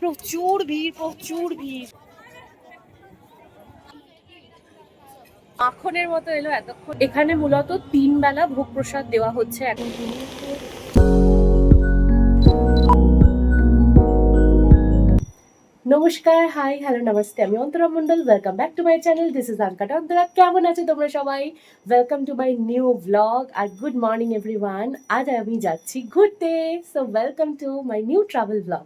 প্রচুর ভিড়, প্রচুর ভিড়। মাখনের মতো এলো এতক্ষণ। এখানে মূলত 3 বেলা ভোগ প্রসাদ দেওয়া হচ্ছে এখন। নমস্কার, হাই, হ্যালো, নমস্তে। আমি Antara Mondal. Welcome back to my channel. This is uncut Antara. কেমন আছো তোমরা সবাই? Welcome to my new blog আর গুড মর্নিং এভরিওয়ান। আজ আমি যাচ্ছি ঘুরতে। So welcome to my new travel blog.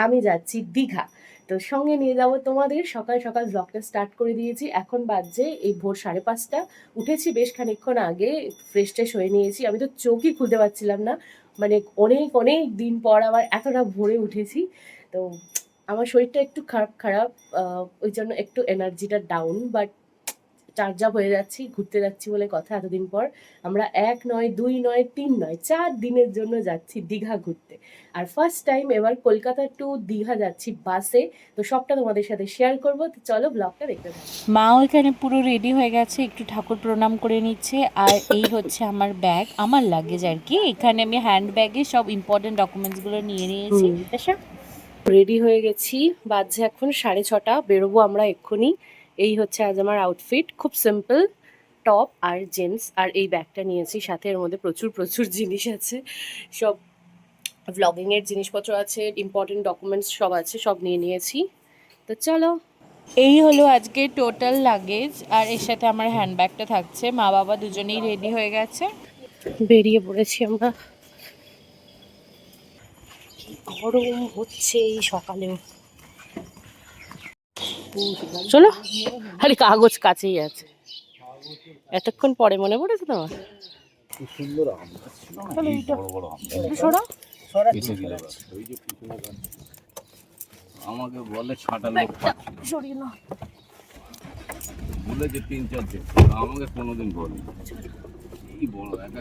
আমি যাচ্ছি দীঘা। তো সঙ্গে নিয়ে যাবো তোমাদের। সকাল সকাল ব্লগটা স্টার্ট করে দিয়েছি। এখন বাজছে এই ভোর 5:30। উঠেছি বেশ খানিকক্ষণ আগে, ফ্রেশ ট্রেশ হয়ে নিয়েছি। আমি তো চোখই খুলতে পারছিলাম না, মানে অনেক অনেক দিন পর আবার এতটা ভোরে উঠেছি। তো আমার শরীরটা একটু খারাপ খারাপ, ওই জন্য একটু এনার্জিটা ডাউন, বাট চার্জ আপ হয়ে যাচ্ছি। ঘুরতে যাচ্ছি বলে কথা। এতদিন পর আমরা 1 নয়, 2 নয়, 3 নয়, 4 দিনের জন্য যাচ্ছি দীঘা ঘুরতে। আর ফার্স্ট টাইম এবার কলকাতা টু দীঘা যাচ্ছি বাসে। তো সবটা তোমাদের সাথে শেয়ার করবো। তো চলো ব্লগটা দেখতে থাকো। মাও এখানে পুরো রেডি হয়ে গেছে, একটু ঠাকুর প্রণাম করে নিচ্ছে। আর এই হচ্ছে আমার ব্যাগ, আমার লাগেজ আর কি। এখানে আমি হ্যান্ড ব্যাগে সব ইম্পর্টেন্ট ডকুমেন্টসগুলো নিয়ে নিয়েছি। রেডি হয়ে গেছি, বাজছে এখন 6:30। বেরোবো আমরা এক্ষুনি। এই হচ্ছে আজ আমার আউটফিট, খুব সিম্পল, টপ আর জিন্স। আর এই ব্যাগটা নিয়েছি সাথে, এর মধ্যে প্রচুর প্রচুর জিনিস আছে। সব ভ্লগিংয়ের জিনিসপত্র আছে, ইম্পর্টেন্ট ডকুমেন্টস সব আছে, সব নিয়ে নিয়েছি। তো চলো। এই হলো আজকে টোটাল লাগেজ, আর এর সাথে আমার হ্যান্ডব্যাগটা থাকছে। মা বাবা দুজনেই রেডি হয়ে গেছে, বেরিয়ে পড়েছি আমরা। গরম হচ্ছে এই সকালেও। চলো। আরে কাগজ কাছেই আছে, এতক্ষণ পরে মনে পড়েছে তোমার? সুন্দর আম আমাকে বলে ছাটা লোক বলেছে 3-4 দিন, আমাকে কোনোদিন বলে এই বড় একা।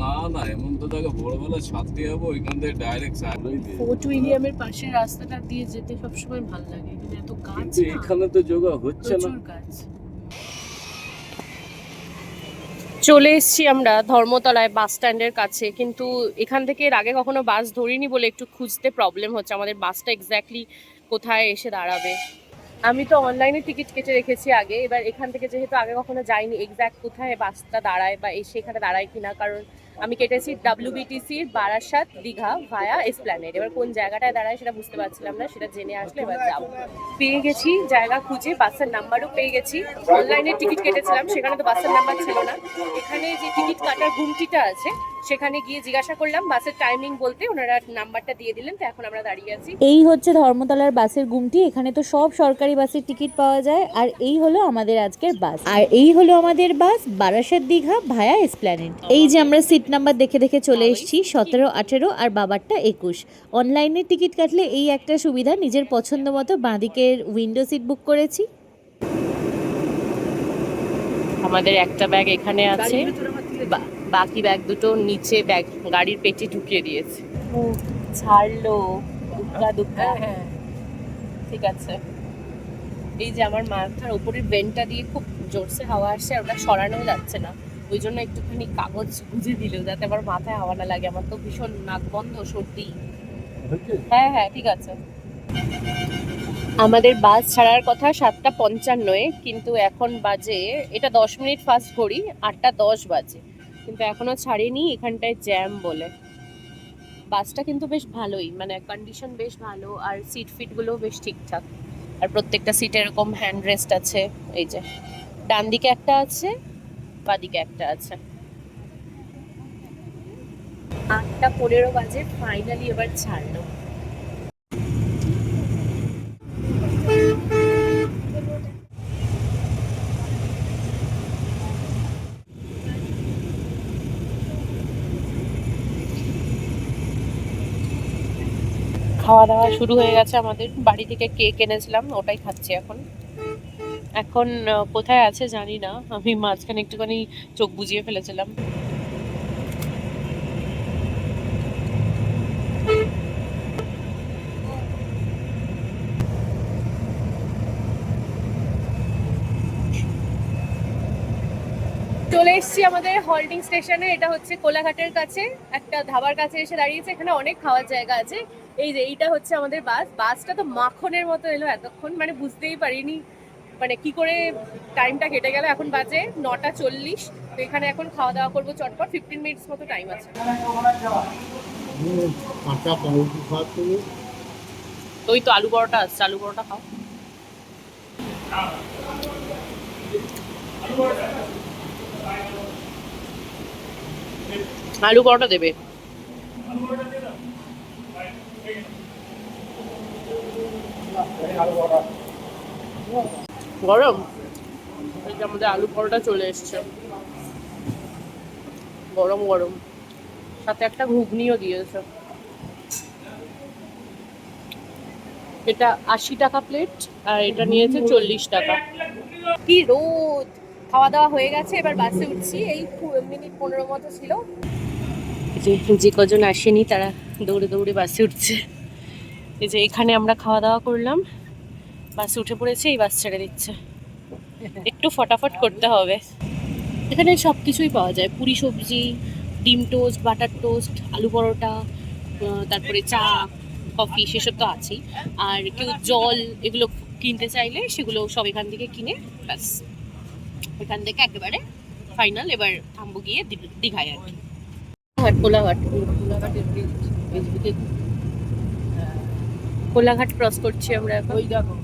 না না, এমন তো তাকে ভোরবেলা ছাড়তে যাবো, ওইখান থেকে ডাইরেক্ট ফোর্ট উইলিয়ামের পাশের রাস্তাটা দিয়ে যেতে সবসময় ভালো লাগে, কিন্তু এত গাছ না, এখানে তো যোগা হচ্ছে না। প্রচুর গাছ। চলে এসেছি আমরা ধর্মতলায় বাস স্ট্যান্ডের কাছে, কিন্তু এখান থেকে এর আগে কখনো বাস ধরিনি বলে একটু খুঁজতে প্রবলেম হচ্ছে আমাদের বাসটা এক্স্যাক্টলি কোথায় এসে দাঁড়াবে। আমি তো অনলাইনে টিকিট কেটে রেখেছি আগে, এবার এখান থেকে যেহেতু আগে কখনো যাইনি এক্স্যাক্ট কোথায় বাসটা দাঁড়ায় বা এসে এখানে দাঁড়ায় কিনা, কারণ আমি কেটেছি WBTC বারাসাত দীঘা ভায়া এসপ্ল্যানেড। এবার কোন জায়গাটায় দাঁড়ায় সেটা বুঝতে পারছিলাম না, সেটা জেনে আসলে এবার যাবো। পেয়ে গেছি জায়গা খুঁজে, বাসের নাম্বারও পেয়ে গেছি। অনলাইনে টিকিট কেটেছিলাম, সেখানে তো বাসের নাম্বার ছিল না। এখানে যে টিকিট কাটার গুমটিটা আছে সেখানে গিয়ে জিজ্ঞাসা করলাম বাসের টাইমিং বলতে, ওনারা নাম্বারটা দিয়ে দিলেন। তো এখন আমরা দাঁড়িয়ে আছি। এই হচ্ছে ধর্মতলার বাসের গুমটি। এখানে তো সব সরকারি বাসের টিকিট পাওয়া যায়। আর এই হলো আমাদের আজকের বাস, আর এই হলো আমাদের বাস বারাসাত দীঘা ভায়া এসপ্ল্যানেড। এই যে আমরা সিট নাম্বার দেখে দেখে চলে এসেছি, 17, 18 আর বাবারটা 21। অনলাইনে টিকিট কাটলে এই একটা সুবিধা, নিজের পছন্দ মতো বাঁদিকের উইন্ডো সিট বুক করেছি। আমাদের একটা ব্যাগ এখানে আছে, বাকি ব্যাগ দুটো নিচে ব্যাগ গাড়ির পেটে ঢুকিয়ে দিয়েছে। ছাড়লো দুঃখা দুঃখা। হ্যাঁ ঠিক আছে। এই যে আমার মাথার উপরের ভেন্টটা দিয়ে খুব জোরসে হাওয়া আসছে, আর ওটা সরানো যাচ্ছে না, ওই জন্য একটুখানি কাগজ গুঁজে দিল যাতে আমার মাথায় হাওয়া না লাগে। আমার তো ভীষণ নাক বন্ধ, সর্দি। হ্যাঁ হ্যাঁ ঠিক আছে। আমাদের বাস ছাড়ার কথা 7:55, কিন্তু এখন বাজে, এটা 10 মিনিট ফাস্ট ঘড়ি, 8:10 বাজে, কিন্তু এখনো ছাড়েনি। এখানটায় জ্যাম বলে। বাসটা কিন্তু বেশ ভালোই, মানে কন্ডিশন বেশ ভালো, আর সিট ফিটগুলো বেশ ঠিকঠাক। আর প্রত্যেকটা সিটে এরকম হ্যান্ড রেস্ট আছে। এই যে ডান দিকে একটা আছে, বাদিকে একটা আছে। 8:15 বাজে, ফাইনালি এবার ছাড়লো। খাওয়া দাওয়া শুরু হয়ে গেছে আমাদের। বাড়ি থেকে কেক এনেছিলাম, ওটাই খাচ্ছি এখন। এখন কোথায় আছে জানি না, আমি মাঝখানে একটুখানি চোখ বুজিয়ে ফেলেছিলাম। চলে এসেছি আমাদের হল্টিং স্টেশনে। এটা হচ্ছে কোলাঘাটের কাছে একটা ধাবার কাছে এসে দাঁড়িয়েছে। এখানে অনেক খাওয়ার জায়গা আছে। এই যে এইটা হচ্ছে আমাদের বাস। বাসটা তো মাখনের মতো এলো এতক্ষণ, মানে বুঝতেই পারিনি মানে কি করে টাইমটা কেটে গেল। এখন বাজে 9:40। তো এখানে এখন খাওয়া দাওয়া করবো চটপট, 15 মিনিটস মতো টাইম আছে। ওই তো আলু পরোটা আসছে, আলু পরোটা খাও। আলু পরোটা দেবে। গরম। এই যে আমাদের আলু পরোটা চলে এসছে, গরম গরম, সাথে একটা ঘুগনিও দিয়েছে। এটা 80 টাকা প্লেট আর এটা নিয়েছে 40 টাকা। কি রোদ! খাওয়া দাওয়া হয়ে গেছে, এবার বাসে উঠছি। এই মিনিট 15 মতো ছিল। যে কজন আসেনি তারা দৌড়ে দৌড়ে বাসে উঠছে। এই যে এখানে আমরা খাওয়া দাওয়া করলাম, বাসে উঠে পড়েছে, এই বাস ছেড়ে দিচ্ছে। একটু ফটাফট করতে হবে। এখানে সব কিছুই পাওয়া যায়, পুরি সবজি, ডিম টোস্ট, বাটার টোস্ট, আলু পরোটা, তারপরে চা, কফি, সেসব তো আছেই। আর কেউ জল এগুলো কিনতে চাইলে সেগুলো সব এখান থেকে কিনে ব্যাস এখান থেকে একেবারে ফাইনাল। এবার থামবো গিয়ে দীঘায় আর কি। কোলাঘাট কোলাঘাট ক্রস করছি আমরা এখন। ওই দেখো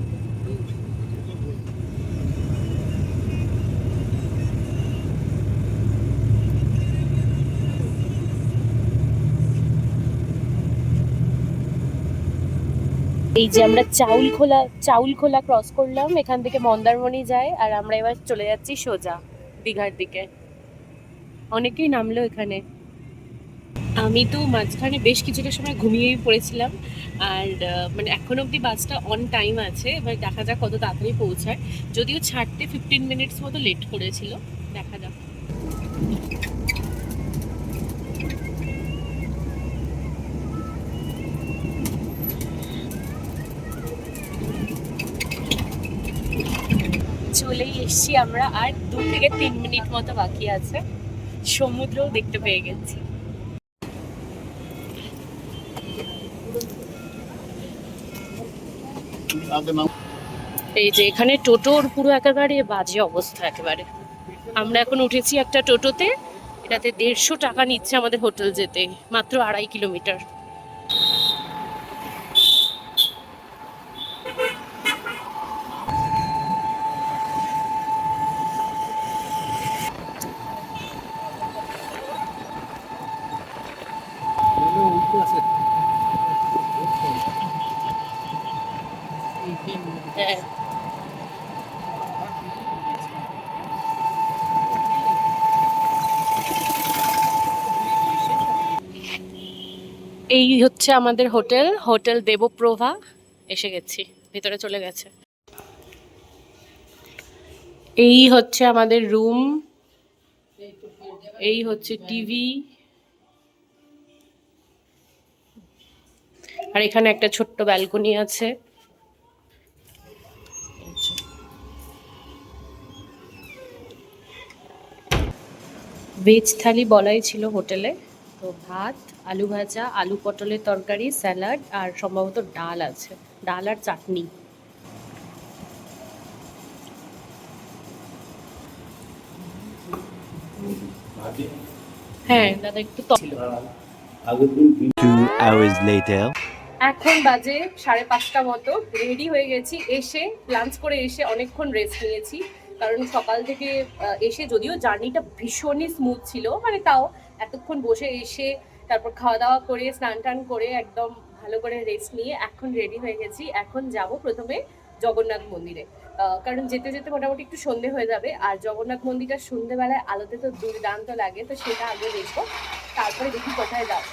এই যে আমরা চাউল খোলা ক্রস করলাম, এখান থেকে মন্দারমণি যায় আর আমরা এবার চলে যাচ্ছি সোজা দীঘার দিকে। অনেকেই নামলো এখানে। আমি তো মাঝখানে বেশ কিছুটা সময় ঘুমিয়েই পড়েছিলাম। আর মানে এখন অবধি বাসটা অন টাইম আছে, এবার দেখা যাক কত তাড়াতাড়ি পৌঁছায়। যদিও ছাড়তে 15 মিনিটস মতো লেট করেছিল, দেখা যাক। চলেই এসছি আমরা, আর 2 থেকে 3 মিনিট মতো বাকি আছে। সমুদ্রও দেখতে পেয়ে গেছি। এই যে এখানে টোটোর পুরো একেবারে বাজে অবস্থা একেবারে। আমরা এখন উঠেছি একটা টোটোতে, এটাতে 150 টাকা নিচ্ছে আমাদের হোটেল যেতে, মাত্র 2.5 কিলোমিটার। হ্যাঁ, এই হচ্ছে আমাদের হোটেল, হোটেল দেবপ্রভা। এসে গেছি, ভেতরে চলে গেছে। এই হচ্ছে আমাদের রুম, এই হচ্ছে টিভি, আর এখানে একটা ছোট্ট ব্যালকনি আছে। ভেজ থালি বলাই ছিল হোটেলে। তো ভাত, আলু ভাজা, আলু পটলের তরকারি, স্যালাড আর সম্ভবত ডাল আছে, ডাল আর চাটনি। হ্যাঁ দাদা, একটু ছিল। 2 hours later. এখন বাজে 5:30 মতো, রেডি হয়ে গেছি। এসে লাঞ্চ করে এসে অনেকক্ষণ রেস্ট নিয়েছি, কারণ সকাল থেকে এসে যদিও জার্নিটা ভীষণই স্মুথ ছিল, মানে তাও এতক্ষণ বসে এসে তারপর খাওয়া দাওয়া করে স্নান টান করে একদম ভালো করে রেস্ট নিয়ে এখন রেডি হয়ে গেছি। এখন যাব প্রথমে জগন্নাথ মন্দিরে, কারণ যেতে যেতে মোটামুটি একটু সন্ধে হয়ে যাবে। আর জগন্নাথ মন্দিরটা সন্ধেবেলায় আলোতে তো দুর্দান্ত লাগে, তো সেটা আগে দেখবো, তারপরে দেখি কোথায় যাবো।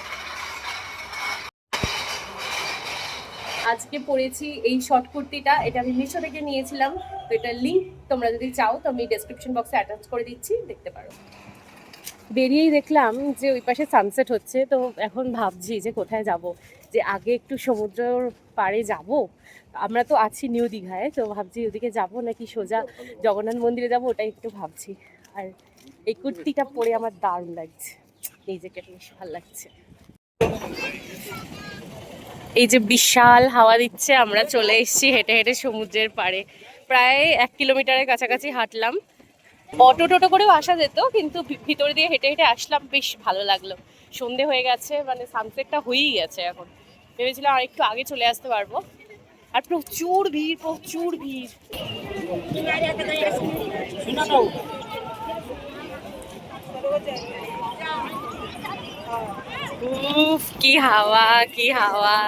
আজকে পরেছি এই শর্ট কুর্তিটা, এটা আমি মিশো থেকে নিয়েছিলাম। তো এটার লিঙ্ক তোমরা যদি চাও তো আমি ডেসক্রিপশন বক্সে অ্যাটাচ করে দিচ্ছি, দেখতে পারো। বেরিয়েই দেখলাম যে ওই পাশে সানসেট হচ্ছে, তো এখন ভাবছি যে কোথায় যাব, যে আগে একটু সমুদ্রের পাড়ে যাব। আমরা তো আছি নিউ দীঘায়, তো ভাবছি ওদিকে যাব নাকি সোজা জগন্নাথ মন্দিরে যাব, ওটাই একটু ভাবছি। আর এই কুর্তিটা পরে আমার দারুণ লাগছে, নিজেকে বেশ ভালো লাগছে। এই যে বিশাল হাওয়া দিচ্ছে, আমরা চলে এসেছি হেঁটে হেঁটে সমুদ্রের পাড়ে। প্রায় 1 কিলোমিটারের কাছাকাছি হাঁটলাম। অটো টোটো করেও আসা যেত, কিন্তু ভিতর দিয়ে হেঁটে হেঁটে আসলাম, বেশ ভালো লাগলো। সন্ধে হয়ে গেছে, মানে সানসেটটা হয়েই গেছে এখন। ভেবেছিলাম আর একটু আগে চলে আসতে পারবো। আর প্রচুর ভিড়, প্রচুর ভিড়। উফ, কি হাওয়া, কি হাওয়া।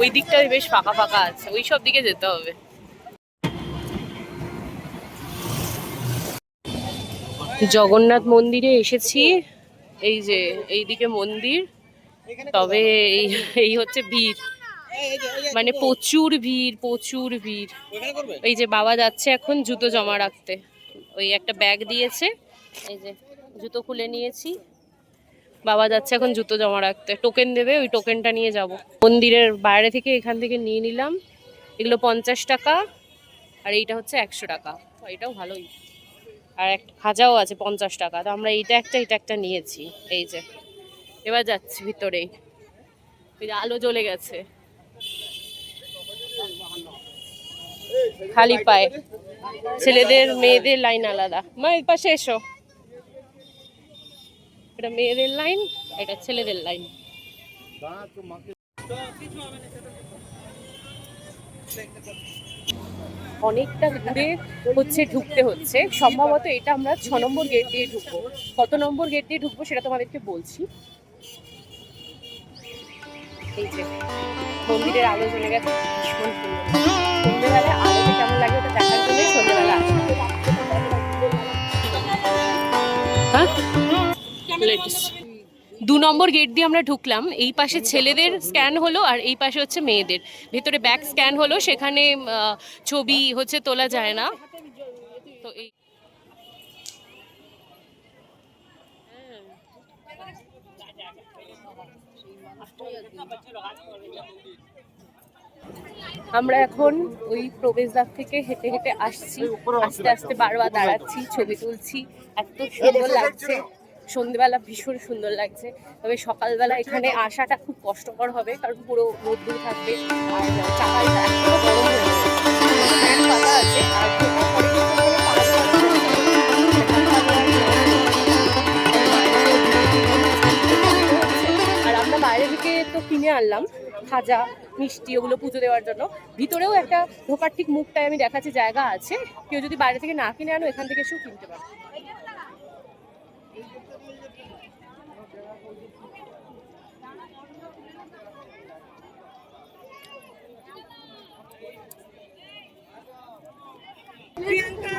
ওই দিকটায় বেশ ফাঁকা ফাঁকা আছে, ওই সব দিকে যেতে হবে। জগন্নাথ মন্দিরে এসেছি, এই যে এইদিকে মন্দির, তবে এই এই হচ্ছে ভিড়, মানে প্রচুর ভিড়, প্রচুর ভিড়। এই যে বাবা যাচ্ছে এখন জুতো জমা রাখতে, ওই একটা ব্যাগ দিয়েছে, এই যে জুতো খুলে নিয়েছি। বাবা যাচ্ছে এখন জুতো জমা রাখতে, টোকেন দেবে, ওই টোকেনটা নিয়ে যাব। মন্দিরের বাইরে থেকে এখান থেকে নিয়ে নিলাম, এগুলো 50 টাকা, আর এইটা হচ্ছে 100 টাকা, এটাও ভালোই। আর একটা খাজাও আছে 50 টাকা, তো আমরা এটা একটা নিয়েছি। এই যে এবার যাচ্ছি ভিতরে, এই যে আলো জ্বলে গেছে, খালি পায়ে। ছেলেদের মেয়েদের লাইন আলাদা। মা এই পাশে এসো, এটা মেয়েদের লাইন, এটা ছেলেদের লাইন। অনেকটা ঘুরে হচ্ছে ঢুকতে হচ্ছে, সম্ভবত এটা আমরা 6 নম্বর গেট দিয়ে ঢুকবো। কত নম্বর গেট দিয়ে ঢুকবো সেটা তোমাদেরকে বলছি। এই যে মন্দিরের আলো জ্বলে গেছে, ভীষণ সুন্দর। সন্ধ্যেবেলায় আলোতে কেমন লাগে ওটা দেখার জন্যই সন্ধ্যেবেলা আসা। হ্যাঁ, 2 নম্বর গেট দিয়ে আমরা ঢুকলাম। এই পাশে ছেলেদের স্ক্যান হলো, আর এই পাশে হচ্ছে মেয়েদের। ভেতরে ব্যাক স্ক্যান হলো, সেখানে ছবি হচ্ছে তোলা যায় না। তো এই আমরা এখন ওই প্রবেশদ্বার থেকে হেঁটে হেঁটে আসছি, আস্তে আস্তে বারবার দাঁড়াচ্ছি, ছবি তুলছি, এত সুন্দর লাগছে। সন্ধ্যেবেলা ভীষণ সুন্দর লাগছে, তবে সকালবেলা এখানে আসাটা খুব কষ্টকর হবে, কারণ পুরো রোদ্দুর থাকবে, আর চাকালটা এত গরম হয়ে যাবে। ফ্যান পাতা আছে, আর ঢোকার পরে কিন্তু ওখানে পা দেওয়ার জন্য আর আমরা বাইরে থেকে তো কিনে আনলাম খাজা, মিষ্টি, ওগুলো পুজো দেওয়ার জন্য। ভিতরেও একটা ঢোকার ঠিক মুখটায় আমি দেখাচ্ছি জায়গা আছে, কেউ যদি বাইরে থেকে না কিনে আনো এখান থেকে এসেও কিনতে পারো।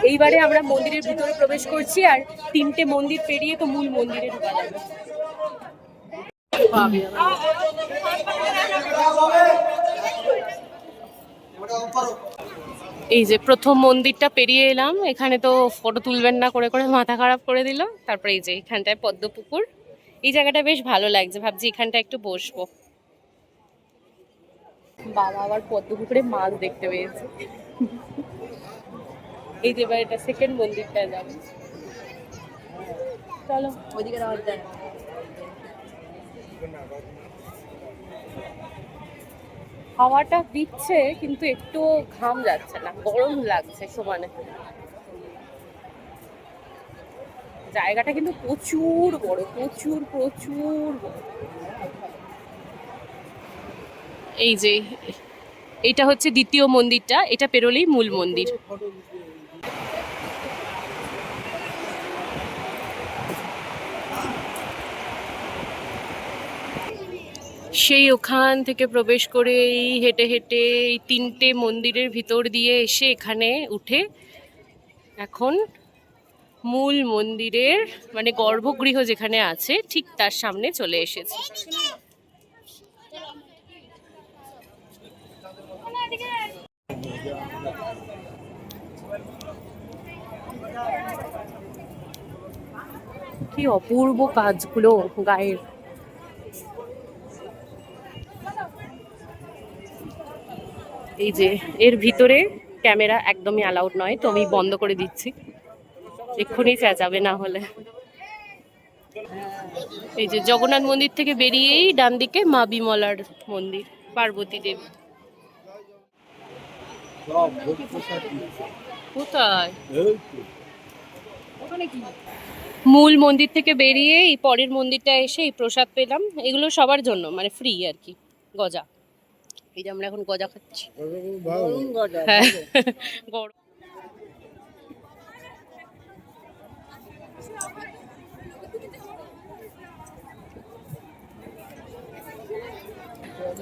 এইবারে আমরা মন্দিরের ভিতরে প্রবেশ করছি, আর 3টে মন্দির পেরিয়ে তো মূল মন্দিরে ঢোকা যাবে। এই যে প্রথম মন্দিরটা পেরিয়ে এলাম, এখানে তো ফটো তুলবেন না করে করে মাথা খারাপ করে দিল। তারপরে এই যে এখানটায় পদ্মপুকুর, এই জায়গাটা বেশ ভালো লাগছে, ভাবছি এখানটা একটু বসবো। বাবা আবার পদ্মপুকুরে মাছ দেখতে পেয়েছে। এই যে এবার এটা সেকেন্ড মন্দিরটা যাবে, চলো ওইদিকে যাওয়া যায়। হাওয়াটা দিচ্ছে কিন্তু একটু ঘাম যাচ্ছে না, গরম লাগছে সমানে। জায়গাটা কিন্তু প্রচুর বড়, প্রচুর প্রচুর বড়। এই যে এইটা হচ্ছে দ্বিতীয় মন্দিরটা, এটা পেরোলেই মূল মন্দির। সেই ওখান থেকে প্রবেশ করে এই হেঁটে হেঁটে এই 3টে মন্দিরের ভিতর দিয়ে এসে এখানে উঠে এখন মূল মন্দিরের মানে গর্ভগৃহ যেখানে আছে ঠিক তার সামনে চলে এসেছি। কি অপূর্ব কাজগুলো গায়ের। এই যে এর ভিতরে ক্যামেরা একদমই অ্যালাউড নয়, তো আমি বন্ধ করে দিচ্ছি, এক্ষুনি চেঁচাবে না হলে। এই যে জগন্নাথ মন্দির থেকে বেরিয়েই ডান দিকে মা বিমলার মন্দির, পার্বতী দেবী। কোথায়? মূল মন্দির থেকে বেরিয়ে এই পরের মন্দিরটা এসে এই প্রসাদ পেলাম। এগুলো সবার জন্য, মানে ফ্রি আর কি। গজা, এই যে আমরা এখন গজা খাচ্ছি। হ্যাঁ, গরম।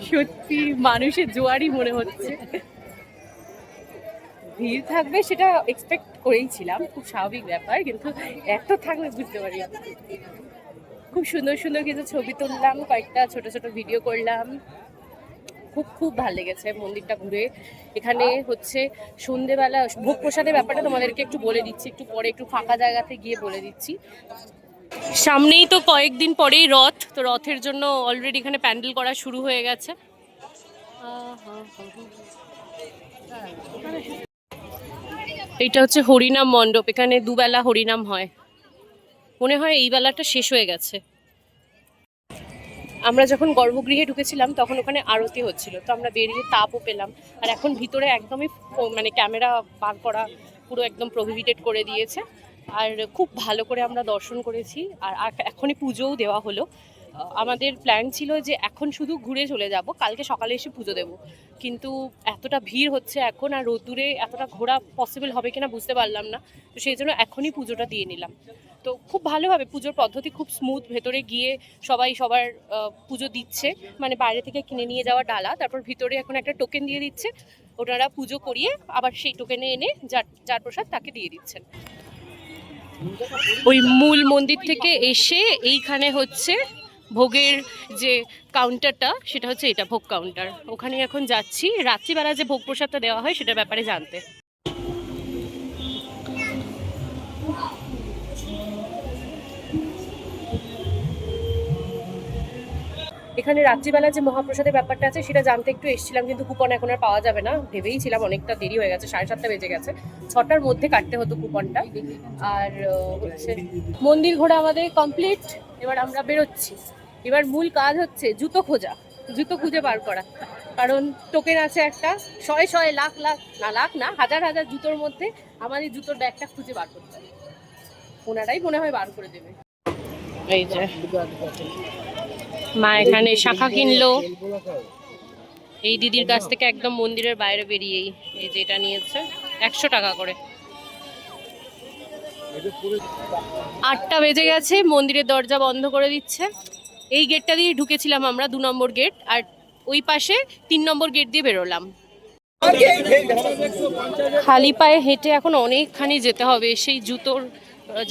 সত্যি মানুষের জোয়ারই মনে হচ্ছে। ভিড় থাকবে সেটা এক্সপেক্ট করেইছিলাম, খুব স্বাভাবিক ব্যাপার, কিন্তু এত থাকবে বুঝতে পারি। খুব সুন্দর সুন্দর কিছু ছবি তুললাম, কয়েকটা ছোট ছোট ভিডিও করলাম। খুব খুব ভালো লেগেছে মন্দিরটা ঘুরে। এখানে হচ্ছে সন্ধেবেলা ভোগ প্রসাদের ব্যাপারটা তোমাদেরকে একটু বলে দিচ্ছি, একটু পরে একটু ফাঁকা জায়গাতে গিয়ে বলে দিচ্ছি। সামনেই তো কয়েকদিন পরেই রথ, তো রথের জন্য অলরেডি এখানে প্যান্ডেল করা শুরু হয়ে গেছে। এইটা হচ্ছে হরিনাম মণ্ডপ, এখানে দুবেলা হরিনাম হয়। মনে হয় এই বেলাটা শেষ হয়ে গেছে। আমরা যখন গর্ভগৃহে ঢুকেছিলাম তখন ওখানে আরতি হচ্ছিল, তো আমরা বেরিয়ে তাপও পেলাম। আর এখন ভিতরে একদমই মানে ক্যামেরা বার করা পুরো একদম প্রহিবিটেড করে দিয়েছে। আর খুব ভালো করে আমরা দর্শন করেছি। আর এখনই পুজোও দেওয়া হলো। আমাদের প্ল্যান ছিল যে এখন শুধু ঘুরে চলে যাব, কালকে সকালে এসে পুজো দেব, কিন্তু এতটা ভিড় হচ্ছে এখন, আর রোদ্দুরে এতটা ঘোরা পসিবল হবে কিনা বুঝতে পারলাম না, তো সেই জন্য এখনই পুজোটা দিয়ে নিলাম। তো খুব ভালোভাবে পুজোর পদ্ধতি খুব স্মুথ, ভেতরে গিয়ে সবাই সবার পুজো দিচ্ছে, মানে বাইরে থেকে কিনে নিয়ে যাওয়া ডালা, তারপর ভিতরে এখন একটা টোকেন দিয়ে দিচ্ছে, ওনারা পুজো করিয়ে আবার সেই টোকেনে এনে যার প্রসাদ তাকে দিয়ে দিচ্ছেন। ওই মূল মন্দির থেকে এসে এইখানে হচ্ছে ভোগের যে কাউন্টারটা, সেটা হচ্ছে এটা ভোগ কাউন্টার, ওখানে এখন যাচ্ছি রাত্রিবেলা যে ভোগ প্রসাদটা দেওয়া হয় সেটার ব্যাপারে জানতে। এখানে রাত্রিবেলা যে মহাপ্রসাদের ব্যাপারটা আছে সেটা জানতে একটু এসেছিলাম, কিন্তু কুপন এখন আর পাওয়া যাবে না, ভেবেই ছিলাম। অনেকটা দেরি হয়ে গেছে, 7:30 বেজে গেছে, 6টার মধ্যে কাটতে হতো কুপনটা। আর হচ্ছে মন্দির ঘোরা আমাদের কমপ্লিট, এবার আমরা বেরোচ্ছি। এবার মূল কাজ হচ্ছে জুতো খোঁজা, জুতো খুঁজে বার করা, কারণ টোকেন আছে একটা, শয়ে শয়ে লাখ লাখ না, লাখ না, হাজার হাজার জুতোর মধ্যে আমাদের জুতোর ব্যাগটা খুঁজে বার করতে হবে। ওনারাই মনে হয় বার করে দেবে। এই যে মা এখানে শাখা কিনলো এই দিদির কাছ থেকে, একদম মন্দিরের বাইরে বেরিয়েই। এই যে এটা নিয়েছে 100 টাকা করে। 8টা বেজে গেছে, মন্দিরের দরজা বন্ধ করে দিচ্ছে। এই গেটটা দিয়ে ঢুকেছিলাম আমরা, 2 নম্বর গেট, আর ওই পাশে 3 নম্বর গেট দিয়ে বেরোলাম। খালি পায়ে হেঁটে এখন অনেকখানি যেতে হবে, সেই জুতোর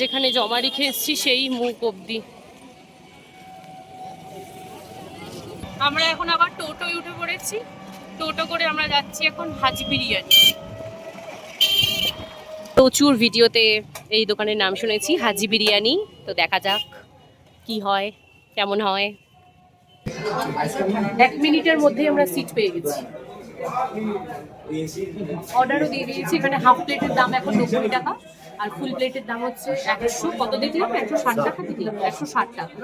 যেখানে জমা রেখে এসেছি সেই মুখ অবধি। আমরা এখন আবার টোটোয় উঠে পড়েছি, টোটো করে আমরা যাচ্ছি এখন হাজি বিরিয়ানি। প্রচুর ভিডিওতে এই দোকানের নাম শুনেছি, হাজি বিরিয়ানি, তো দেখা যাক কি হয়, কেমন হয়। 1 মিনিটের মধ্যেই আমরা সিট পেয়ে গেছি, অর্ডারও দিয়ে দিয়েছি। এখানে হাফ প্লেটের দাম এখন 90 টাকা, আর ফুল প্লেটের দাম হচ্ছে 100, কত দিলাম 160 টাকা দিলাম, 160 টাকা।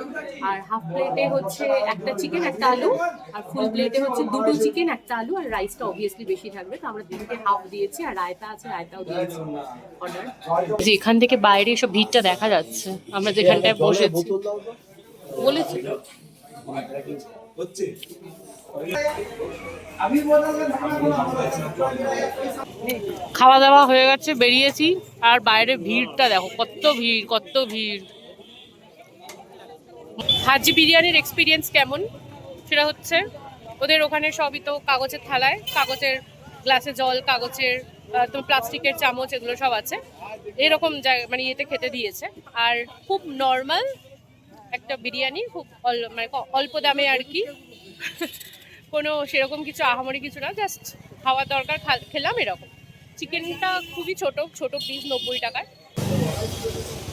আর হাফ প্লেটে হচ্ছে একটা চিকেন একটা আলু, আর ফুল প্লেটে হচ্ছে 2টো চিকেন একটা আলু, আর রাইসটা অবভিয়াসলি বেশি থাকবে, তো আমরা 2টো হাফ দিয়েছি, আর রায়তা আছে, রায়তাও দিয়েছি অর্ডার। যে এখান থেকে বাইরে এসব ভিড়টা দেখা যাচ্ছে, আমরা যেখানটায় বসেছি বলেছি। খাওয়া দাওয়া হয়ে গেছে, বেরিয়েছি, আর বাইরে ভিড়টা দেখো, কত ভিড় কত ভিড়। হাজি বিরিয়ানির এক্সপিরিয়েন্স কেমন সেটা হচ্ছে, ওদের ওখানে সবই তো কাগজের থালায়, কাগজের গ্লাসে জল, কাগজের তো প্লাস্টিকের চামচ, এগুলো সব আছে, এরকম মানে ইয়েতে খেতে দিয়েছে। আর খুব নর্মাল একটা বিরিয়ানি, খুব মানে অল্প দামে আর কি, কোনো সেরকম কিছু আহামরি কিছু না, জাস্ট খাওয়ার দরকার খেলাম এরকম। চিকেনটা খুবই ছোট ছোট পিস, 90 টাকায়।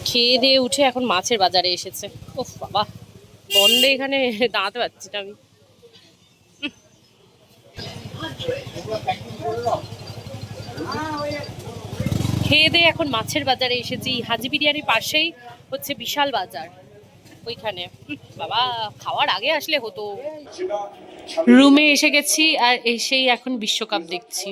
খেয়ে দিয়ে উঠে এখন মাছের বাজারে এসেছে। ওফ বাবা, গন্ধে এখানে দাঁড়াতে পারছি না আমি। খেয়ে দিয়ে এখন মাছের বাজারে এসেছি। হাজি বিরিয়ানির পাশেই হচ্ছে বিশাল বাজার, ওইখানে। বাবা, খাওয়ার আগে আসলে হতো। রুমে এসে গেছি আর এসেই এখন বিশ্বকাপ দেখছি।